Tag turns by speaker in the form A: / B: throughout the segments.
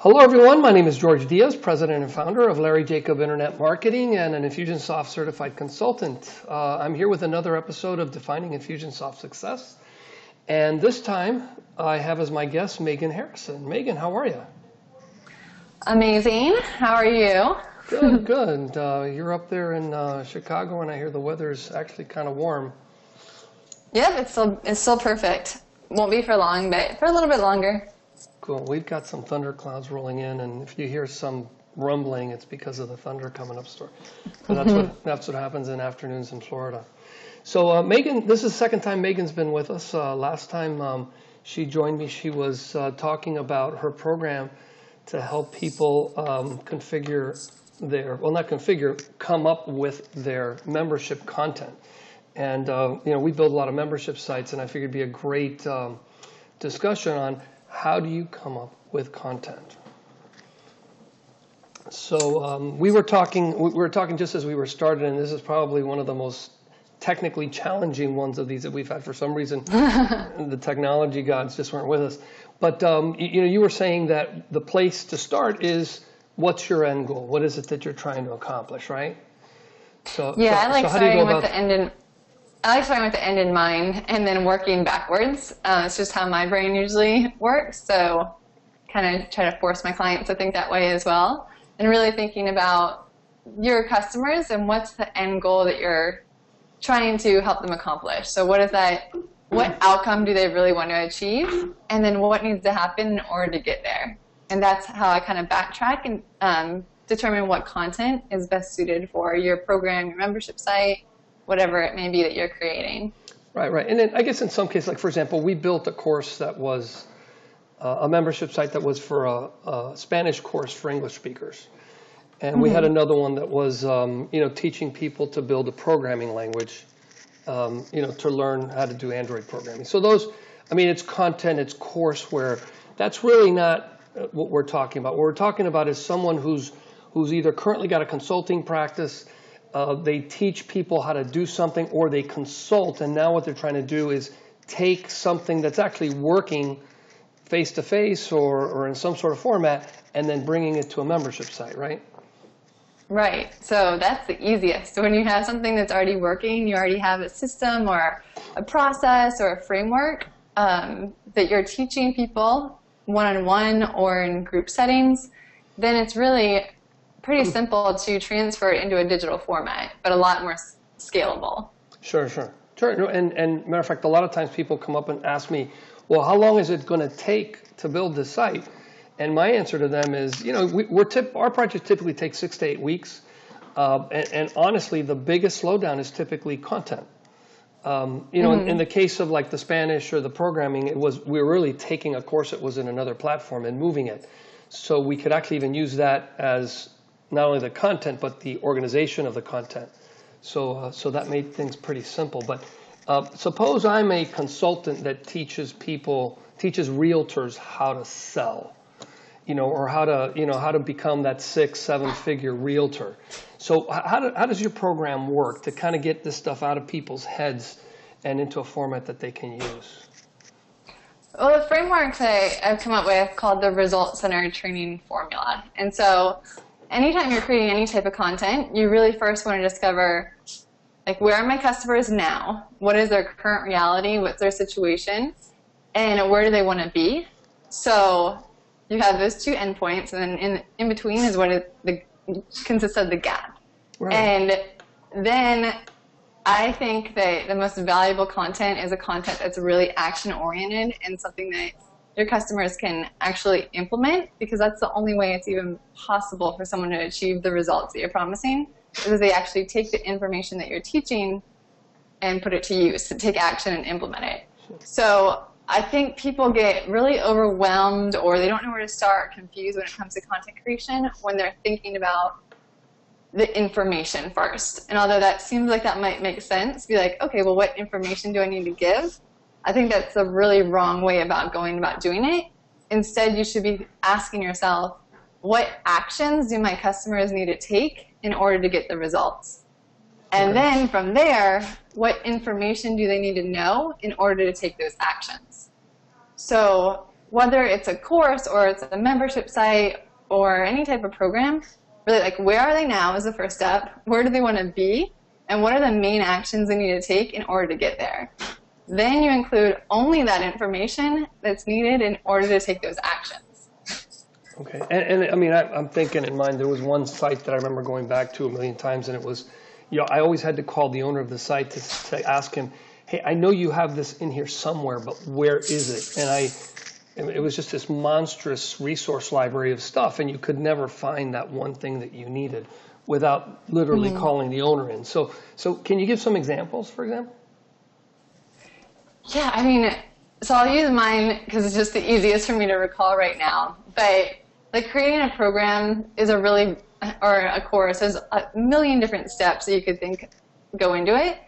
A: Hello, everyone. My name is George Diaz, president and founder of Larry Jacob Internet Marketing and an Infusionsoft certified consultant. I'm here with another episode of Defining Infusionsoft Success. And this time, I have as my guest Megan Harrison. Megan, how are you?
B: Amazing. How are you?
A: Good, good. You're up there in Chicago, and I hear the weather's actually kind of warm.
B: Yep, it's still perfect. Won't be for long, but for a little bit longer.
A: Cool. We've got some thunder clouds rolling in, and if you hear some rumbling, it's because of the thunder coming up. So that's what happens in afternoons in Florida. So Megan, this is the second time Megan's been with us. Last time she joined me, she was talking about her program to help people come up with their membership content. And we build a lot of membership sites, and I figured it'd be a great discussion on how do you come up with content. So we were talking just as we were started, and this is probably one of the most technically challenging ones of these that we've had. For some reason, the technology gods just weren't with us. But you were saying that the place to start is, what's your end goal? What is it that you're trying to accomplish, right?
B: I like starting with the end in mind and then working backwards. It's just how my brain usually works. So kind of try to force my clients to think that way as well. And really thinking about your customers and what's the end goal that you're trying to help them accomplish. So what outcome do they really want to achieve? And then what needs to happen in order to get there? And that's how I kind of backtrack and determine what content is best suited for your program, your membership site, whatever it may be that you're creating.
A: Right. And then I guess in some cases, like for example, we built a course that was a membership site that was for a Spanish course for English speakers. And we had another one that was, teaching people to build a programming language, to learn how to do Android programming. So it's content, it's courseware. That's really not what we're talking about. What we're talking about is someone who's either currently got a consulting practice, they teach people how to do something, or they consult, and now what they're trying to do is take something that's actually working face-to-face or in some sort of format and then bringing it to a membership site, right?
B: Right. So that's the easiest. When you have something that's already working, you already have a system or a process or a framework that you're teaching people one-on-one or in group settings, then it's really pretty simple to transfer it into a digital format, but a lot more scalable. Sure.
A: And matter of fact, a lot of times people come up and ask me, well, how long is it going to take to build this site? And my answer to them is, our projects typically take 6 to 8 weeks. And honestly, the biggest slowdown is typically content. In the case of like the Spanish or the programming, we were really taking a course that was in another platform and moving it. So we could actually even use that as not only the content, but the organization of the content. So that made things pretty simple. But suppose I'm a consultant that teaches realtors how to sell, or how to become that 6-7 figure realtor. So how does your program work to kind of get this stuff out of people's heads and into a format that they can use?
B: Well, the framework that I've come up with called the Result-Centered Training Formula. And so anytime you're creating any type of content, you really first want to discover, like, where are my customers now? What is their current reality? What's their situation? And where do they want to be? So you have those two endpoints, and then in between is what consists of the gap. Right. And then I think that the most valuable content is a content that's really action-oriented and something that your customers can actually implement, because that's the only way it's even possible for someone to achieve the results that you're promising, is they actually take the information that you're teaching and put it to use, to take action and implement it. So I think people get really overwhelmed, or they don't know where to start, confused when it comes to content creation when they're thinking about the information first. And although that seems like that might make sense, be like, okay, well, what information do I need to give? I think that's a really wrong way about going about doing it. Instead, you should be asking yourself, what actions do my customers need to take in order to get the results? And then from there, what information do they need to know in order to take those actions? So whether it's a course or it's a membership site or any type of program, really like where are they now is the first step, where do they want to be, and what are the main actions they need to take in order to get there. Then you include only that information that's needed in order to take those actions.
A: Okay, and I mean, I'm thinking in mind, there was one site that I remember going back to a million times, and it was, I always had to call the owner of the site to ask him, hey, I know you have this in here somewhere, but where is it? And it was just this monstrous resource library of stuff, and you could never find that one thing that you needed without literally calling the owner in. So can you give some examples, for example?
B: Yeah, I mean, so I'll use mine because it's just the easiest for me to recall right now. But like creating a program is or a course, there's a million different steps that you could think go into it.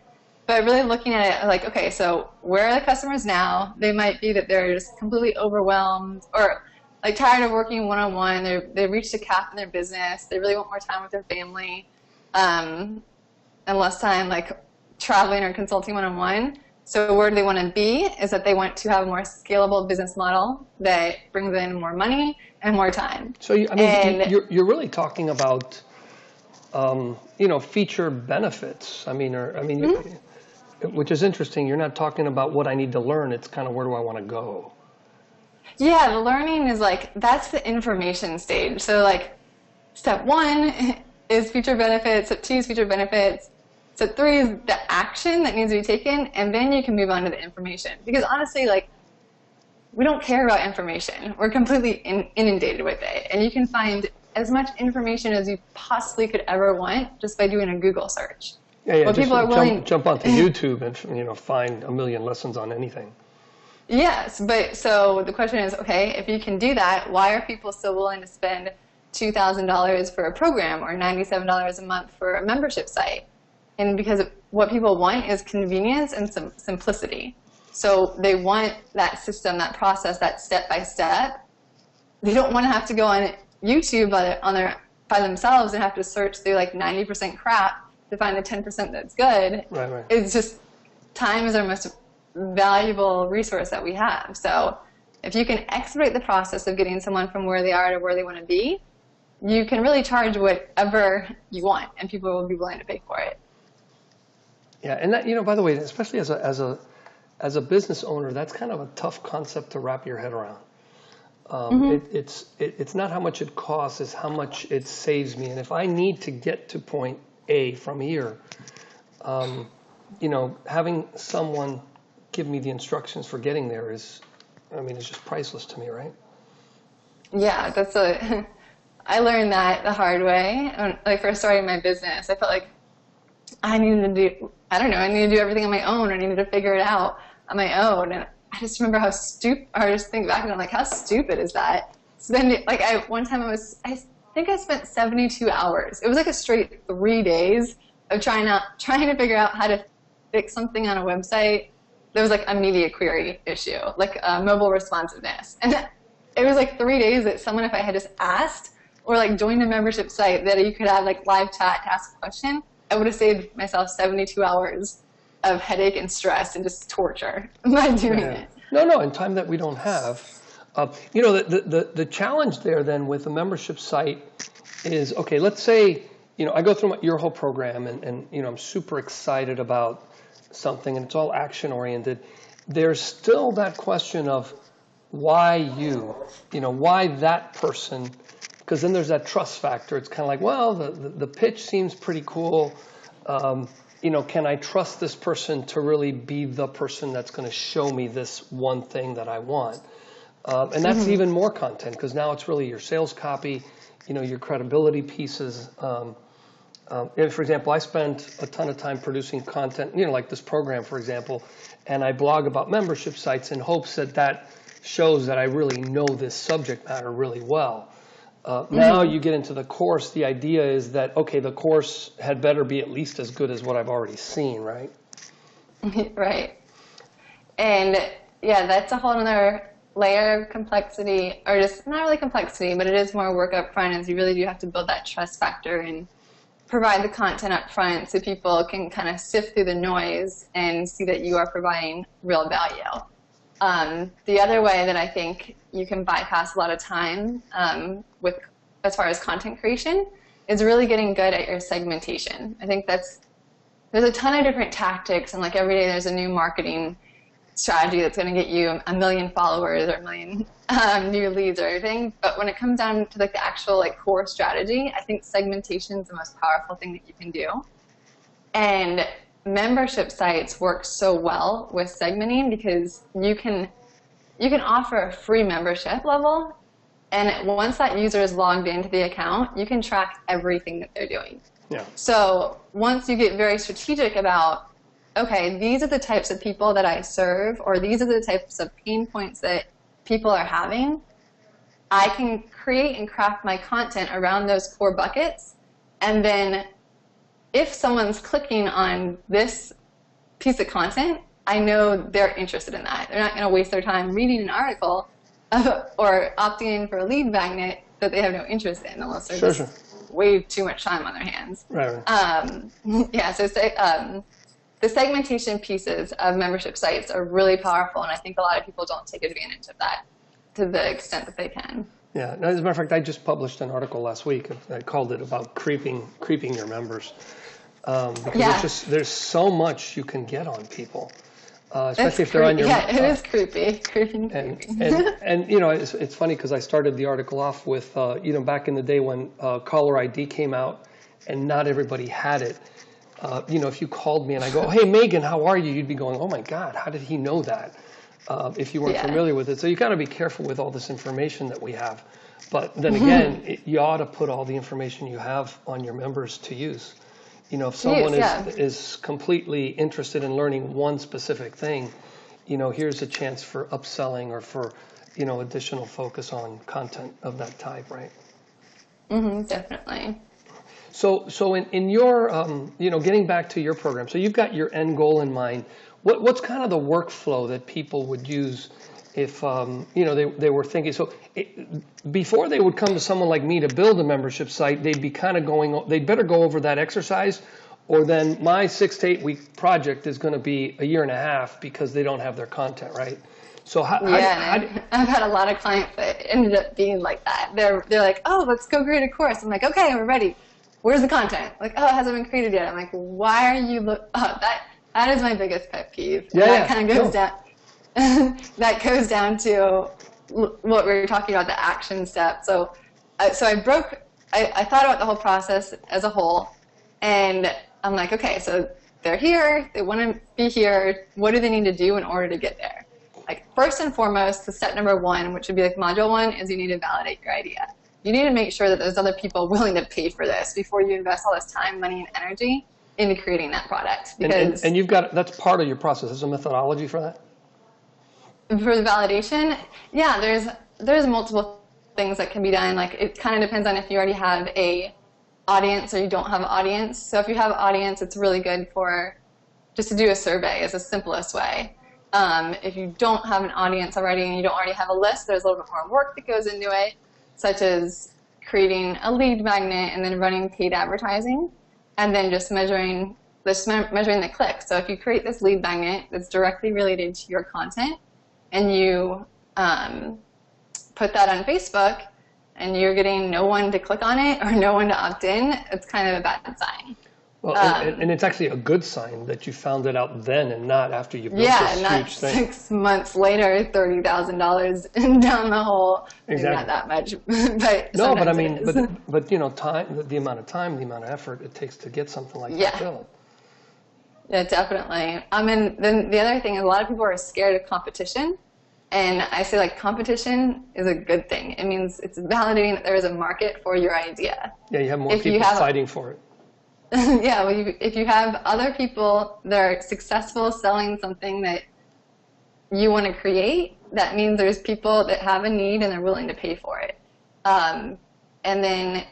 B: But really looking at it like, okay, so where are the customers now? They might be that they're just completely overwhelmed or like tired of working one-on-one. They've reached a cap in their business. They really want more time with their family and less time like traveling or consulting one-on-one. So where do they want to be is that they want to have a more scalable business model that brings in more money and more time.
A: So, you're really talking about, feature benefits. Which is interesting. You're not talking about what I need to learn. It's kind of where do I want to go?
B: Yeah, the learning is like, that's the information stage. So like step 1 is feature benefits. Step 2 is feature benefits. Step 3 is the action that needs to be taken. And then you can move on to the information. Because honestly, like, we don't care about information. We're completely inundated with it. And you can find as much information as you possibly could ever want just by doing a Google search.
A: Yeah. Well, people are willing jump onto YouTube and find a million lessons on anything.
B: Yes, but so the question is, okay, if you can do that, why are people still willing to spend $2,000 for a program or $97 a month for a membership site? And because what people want is convenience and simplicity. So they want that system, that process, that step by step. They don't want to have to go on YouTube by themselves and have to search through like 90% crap to find the 10% that's good.
A: Right.
B: It's just time is our most valuable resource that we have. So if you can expedite the process of getting someone from where they are to where they want to be, you can really charge whatever you want, and people will be willing to pay for it.
A: Yeah, and that, by the way, especially as a business owner, that's kind of a tough concept to wrap your head around. It's not how much it costs, it's how much it saves me. And if I need to get to point A from here, having someone give me the instructions for getting there it's just priceless to me, right?
B: Yeah, I learned that the hard way. When I first started my business, I felt like I needed to do everything on my own. I needed to figure it out on my own. And I just remember I just think back and I'm like, how stupid is that? One time I think I spent 72 hours. It was like a straight 3 days of trying to figure out how to fix something on a website. There was like a media query issue, like mobile responsiveness. And it was like 3 days that someone, if I had just asked or like joined a membership site that you could have like live chat to ask a question, I would have saved myself 72 hours of headache and stress and just torture by doing it.
A: No, and time that we don't have. The challenge there then with a membership site is, okay, let's say, I go through your whole program and I'm super excited about something and it's all action oriented. There's still that question of why why that person? Because then there's that trust factor. It's kind of like, well, the pitch seems pretty cool. Can I trust this person to really be the person that's going to show me this one thing that I want? And that's even more content, because now it's really your sales copy, your credibility pieces. And for example, I spent a ton of time producing content, like this program, for example, and I blog about membership sites in hopes that shows that I really know this subject matter really well. Now you get into the course, the idea is that, okay, the course had better be at least as good as what I've already seen, right?
B: Right. And yeah, that's a whole other layer of complexity, or just not really complexity, but it is more work up front, as you really do have to build that trust factor and provide the content up front so people can kind of sift through the noise and see that you are providing real value. The other way that I think you can bypass a lot of time with as far as content creation is really getting good at your segmentation. I think there's a ton of different tactics, and like every day there's a new marketing strategy that's going to get you a million followers or a million new leads or everything. But when it comes down to like the actual like core strategy, I think segmentation is the most powerful thing that you can do. And membership sites work so well with segmenting because you can offer a free membership level, and once that user is logged into the account, you can track everything that they're doing.
A: Yeah.
B: So once you get very strategic about, okay, these are the types of people that I serve, or these are the types of pain points that people are having, I can create and craft my content around those core buckets. And then if someone's clicking on this piece of content, I know they're interested in that. They're not going to waste their time reading an article or opting in for a lead magnet that they have no interest in, unless they're just way too much time on their hands.
A: Right.
B: Yeah, so the segmentation pieces of membership sites are really powerful, and I think a lot of people don't take advantage of that to the extent that they can.
A: Yeah, as a matter of fact, I just published an article last week. I called it about creeping your members. Because there's so much you can get on people. Especially if they're on your...
B: Yeah, it is creepy. Creepy.
A: And you know, it's funny because I started the article off with, you know, back in the day when caller ID came out and not everybody had it. You know, if you called me and I go, hey, Megan, how are you? You'd be going, oh, my God, how did he know that? If you weren't familiar with it. So you got to be careful with all this information that we have. But then again, you ought to put all the information you have on your members to use. You know, if someone is completely interested in learning one specific thing, you know, here's a chance for upselling or for, you know, additional focus on content of that type, right?
B: Definitely.
A: So in your, you know, getting back to your program, so you've got your end goal in mind. What's kind of the workflow that people would use if, you know, they were thinking, so before they would come to someone like me to build a membership site, they'd be kind of they'd better go over that exercise, or then my 6 to 8 week project is going to be a year and a half because they don't have their content, right? So
B: I've had a lot of clients that ended up being like that. They're like, oh, let's go create a course. I'm like, okay, we're ready. Where's the content? Like, oh, it hasn't been created yet. I'm like, why are you that is my biggest pet peeve. That kind of goes down. That goes down to what we were talking about, the action step. So I thought about the whole process as a whole, and I'm like, okay, so they're here, they want to be here. What do they need to do in order to get there? Like, first and foremost, the step number 1, which would be like module 1, is you need to validate your idea. You need to make sure that there's other people willing to pay for this before you invest all this time, money, and energy into creating that product. Because
A: and you've got, that's part of your process. There's a methodology for that?
B: For the validation, yeah, there's multiple things that can be done. Like, it kind of depends on if you already have a audience or you don't have an audience. So if you have an audience, it's really good for just to do a survey is the simplest way. If you don't have an audience already and you don't already have a list, there's a little bit more work that goes into it, such as creating a lead magnet and then running paid advertising, and then just measuring the clicks. So if you create this lead magnet that's directly related to your content, and you put that on Facebook, and you're getting no one to click on it or no one to opt in, it's kind of a bad sign.
A: Well, and it's actually a good sign that you found it out then and not after you built this huge thing.
B: 6 months later, $30,000 down the hole.
A: Exactly.
B: Not that much, but
A: no, but I mean, but you know, the amount of time, the amount of effort it takes to get something like that built.
B: Yeah, definitely. And then the other thing is a lot of people are scared of competition. And I say, like, competition is a good thing. It means it's validating that there is a market for your idea.
A: Yeah, you have more people fighting for it.
B: Yeah, well, if you have other people that are successful selling something that you want to create, that means there's people that have a need and they're willing to pay for it. And then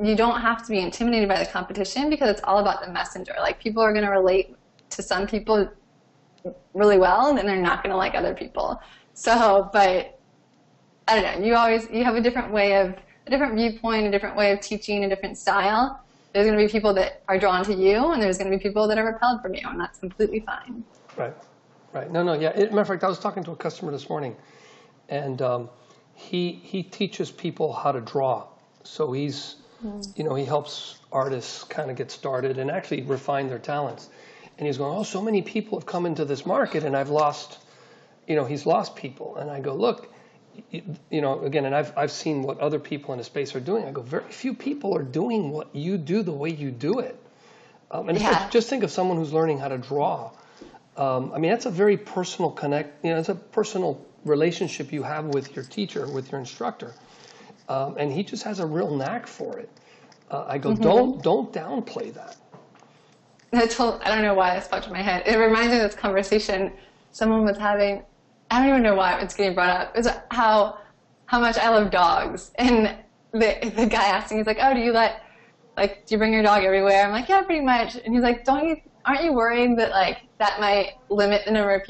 B: you don't have to be intimidated by the competition because it's all about the messenger. Like, people are going to relate to some people really well, and then they're not going to like other people. So, but I don't know, you have a different viewpoint, a different way of teaching, a different style. There's going to be people that are drawn to you, and there's going to be people that are repelled from you, and that's completely fine.
A: Right. Right. No, no, yeah. Matter of fact, I was talking to a customer this morning, and he teaches people how to draw. So he's, he helps artists kind of get started and actually refine their talents. And he's going, oh, so many people have come into this market, and I've lost, he's lost people. And I go, look, again, and I've seen what other people in the space are doing. I go, very few people are doing what you do the way you do it. And just think of someone who's learning how to draw. I mean, that's a very personal connect. It's a personal relationship you have with your teacher, with your instructor, and he just has a real knack for it. I go, don't downplay that.
B: I don't know why this popped in my head. It reminds me of this conversation someone was having. I don't even know why it's getting brought up. It's how much I love dogs, and the guy asked me, he's like, oh, do you bring your dog everywhere? I'm like, yeah, pretty much. And he's like, aren't you worried that that might limit the number of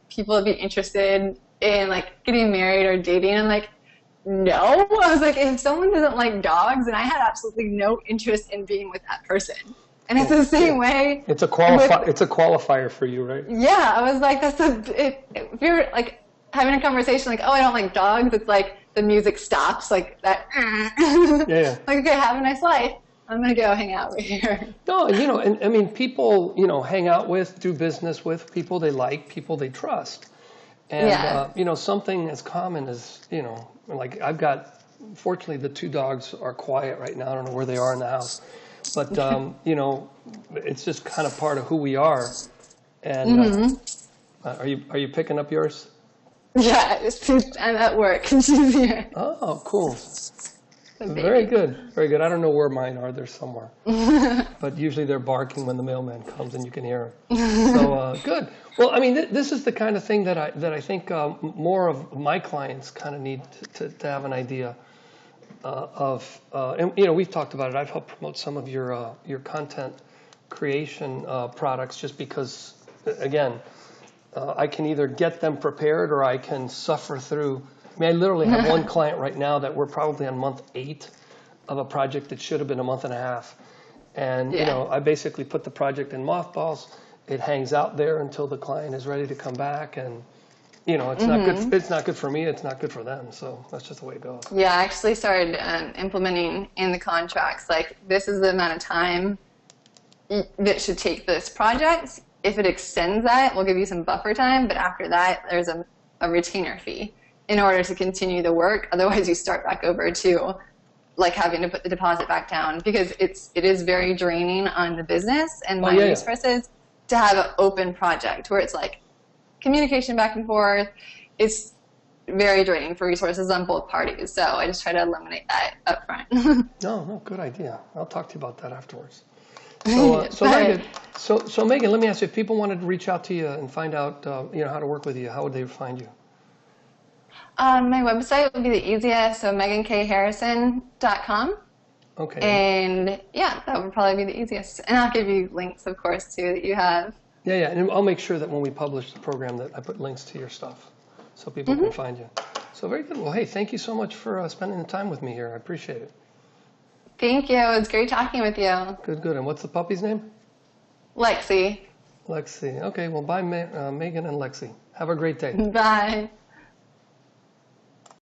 B: people would be interested in getting married or dating? I'm like, no. I was like, if someone doesn't like dogs, then I had absolutely no interest in being with that person. And it's the same way.
A: It's a qualifier for you, right?
B: Yeah, I was like, if you're having a conversation like, oh, I don't like dogs, it's like the music stops, like that.
A: Yeah.
B: Like, okay, have a nice life. I'm going to go hang out over here.
A: No, and I mean, people, hang out with, do business with, people they like, people they trust. And, something as common as, fortunately, the two dogs are quiet right now. I don't know where they are in the house. But, it's just kind of part of who we are. And are you picking up yours?
B: Yeah, I'm at work. She's here.
A: Oh, cool. Very good. Very good. I don't know where mine are. They're somewhere. But usually they're barking when the mailman comes and you can hear them. So good. Well, I mean, this is the kind of thing that I think more of my clients kind of need to have an idea of. And, we've talked about it. I've helped promote some of your content creation products just because, again, I can either get them prepared or I can suffer through. I mean, I literally have one client right now that we're probably on month 8 of a project that should have been a month and a half. And, I basically put the project in mothballs. It hangs out there until the client is ready to come back. And, it's not good. It's not good for me. It's not good for them. So that's just the way it goes.
B: Yeah, I actually started implementing in the contracts, this is the amount of time that should take this project. If it extends that, we'll give you some buffer time. But after that, there's a retainer fee in order to continue the work. Otherwise, you start back over to having to put the deposit back down because it is very draining on the business and my resources to have an open project where it's communication back and forth. It's very draining for resources on both parties. So I just try to eliminate that up front.
A: No, good idea. I'll talk to you about that afterwards. So Megan, let me ask you, if people wanted to reach out to you and find out how to work with you, how would they find you?
B: My website would be the easiest, so megankharrison.com.
A: Okay.
B: And that would probably be the easiest. And I'll give you links, of course, too, that you have.
A: Yeah, and I'll make sure that when we publish the program that I put links to your stuff so people can find you. So very good. Well, hey, thank you so much for spending the time with me here. I appreciate it.
B: Thank you. It was great talking with you.
A: Good. And what's the puppy's name?
B: Lexi.
A: Okay, well, bye, Megan and Lexi. Have a great day.
B: Bye.